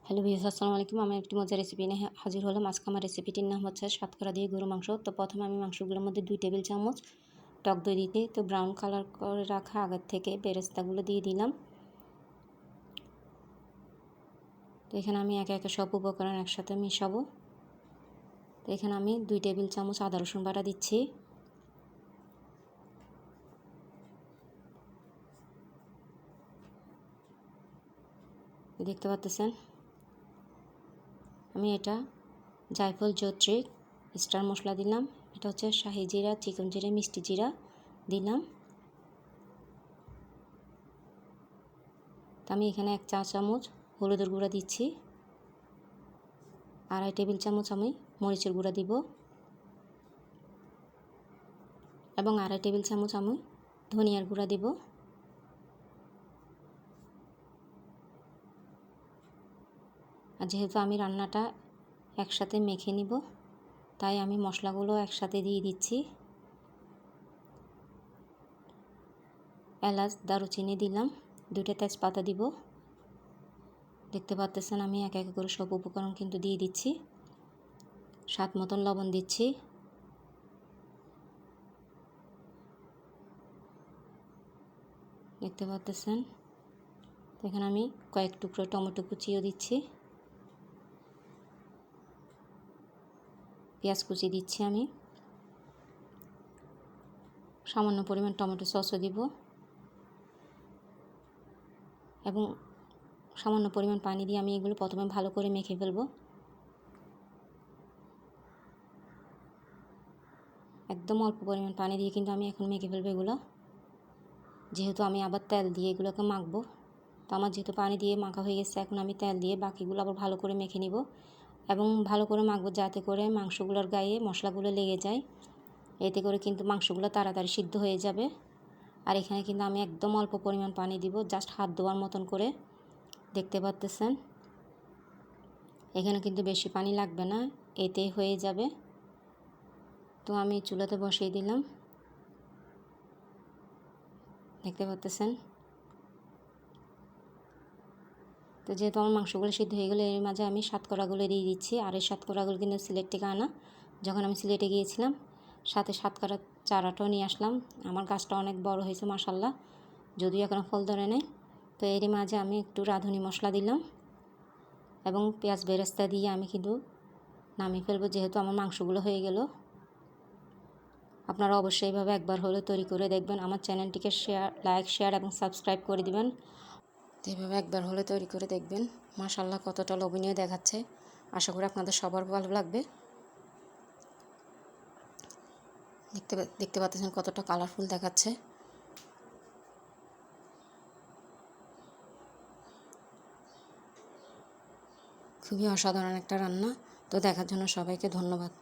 Hello viewers, আসসালামু আলাইকুম। আমি একটি মজার রেসিপি নিয়ে হাজির হলাম। আজকে আমার রেসিপিটির নাম হচ্ছে সাতকরা দিয়ে গরু মাংস। তো প্রথমে আমি মাংসগুলোর মধ্যে 2 টেবিল চামচ টক দই দিতে তো ব্রাউন কালার করে রাখা আগের থেকে বেরেস্তাগুলো দিয়ে দিলাম। তো এখানে আমি একে একে সব উপকরণ একসাথে মিশাবো। তো এখানে আমি 2 টেবিল চামচ আদা রসুন বাটা দিচ্ছি। দেখতে পাচ্ছেন আমি এটা জায়ফল, জয়ত্রী, স্টার মশলা দিলাম। এটা হচ্ছে শাহি জিরা, চিকন জিরা, মিষ্টি জিরা দিলাম। তো আমি এখানে 1 চা চামচ হলুদের গুঁড়া দিচ্ছি। 2.5 টেবিল চামচ আমি মরিচের গুঁড়া দিব এবং 2.5 টেবিল চামচ আমি ধনিয়ার গুঁড়া দিব। আর যেহেতু আমি রান্নাটা একসাথে মেখে নিব, তাই আমি মশলাগুলো একসাথে দিয়ে দিচ্ছি। এলাচ, দারুচিনি দিলাম, 2টা তেজপাতা দিব। দেখতে পাচ্ছেন আমি এক এক করে সব উপকরণ কিন্তু দিয়ে দিচ্ছি। স্বাদ মতন লবণ দিচ্ছি। দেখতে পাচ্ছেন এখানে আমি কয়েক টুকরো টমেটো কুচিও দিচ্ছি। পেঁয়াজ কুচি দিচ্ছি আমি। সামান্য পরিমাণ টমেটো সসও দিব এবং সামান্য পরিমাণ পানি দিয়ে আমি এগুলো প্রথমে ভালো করে মেখে ফেলবো। একদম অল্প পরিমাণ পানি দিয়ে কিন্তু আমি এখন মেখে ফেলবো এগুলো, যেহেতু আমি আবার তেল দিয়ে এগুলোকে মাখবো। তো আমার যেহেতু পানি দিয়ে মাখা হয়ে গেছে, এখন আমি তেল দিয়ে বাকিগুলো আবার ভালো করে মেখে নিব এবং ভালো করে মাখবো যাতে করে মাংসগুলোর গায়ে মশলাগুলো লেগে যায়। এতে করে কিন্তু মাংসগুলো তাড়াতাড়ি সিদ্ধ হয়ে যাবে। আর এখানে কিন্তু আমি একদম অল্প পরিমাণ পানি দিব, জাস্ট হাত ধোয়ার মতন করে। দেখতে পাচ্ছেন এখানে কিন্তু বেশি পানি লাগবে না, এতে হয়ে যাবে। তো আমি চুলাতে বসিয়ে দিলাম। দেখতে পাচ্ছেন তো যেহেতু আমার মাংসগুলো সিদ্ধ হয়ে গেলে এর মাঝে আমি সাতকরাগুলো দিয়ে দিচ্ছি। আর এই সাতকরাগুলো কিন্তু সিলেট থেকে আনা। যখন আমি সিলেটে গিয়েছিলাম সাথে সাতকরা চারাটাও নিয়ে আসলাম। আমার গাছটা অনেক বড় হয়েছে মাশাআল্লাহ, যদিও এখনও ফল ধরে নেই। তো এর মাঝে আমি একটু রাঁধুনি মশলা দিলাম এবং পেঁয়াজ বেরেস্তা দিয়ে আমি কিন্তু নামিয়ে ফেলবো, যেহেতু আমার মাংসগুলো হয়ে গেল। আপনারা অবশ্যই এইভাবে একবার হলে তৈরি করে দেখবেন। আমার চ্যানেলটিকে লাইক, শেয়ার এবং সাবস্ক্রাইব করে দিবেন। এইভাবে একবার হলে তৈরি করে দেখবেন। মাশাআল্লাহ কতটা লোভনীয় দেখাচ্ছে। আশা করি আপনাদের সবার ভালো লাগবে। দেখতে পাচ্ছেন কতটা কালারফুল দেখাচ্ছে। খুবই অসাধারণ একটা রান্না। তো দেখার জন্য সবাইকে ধন্যবাদ।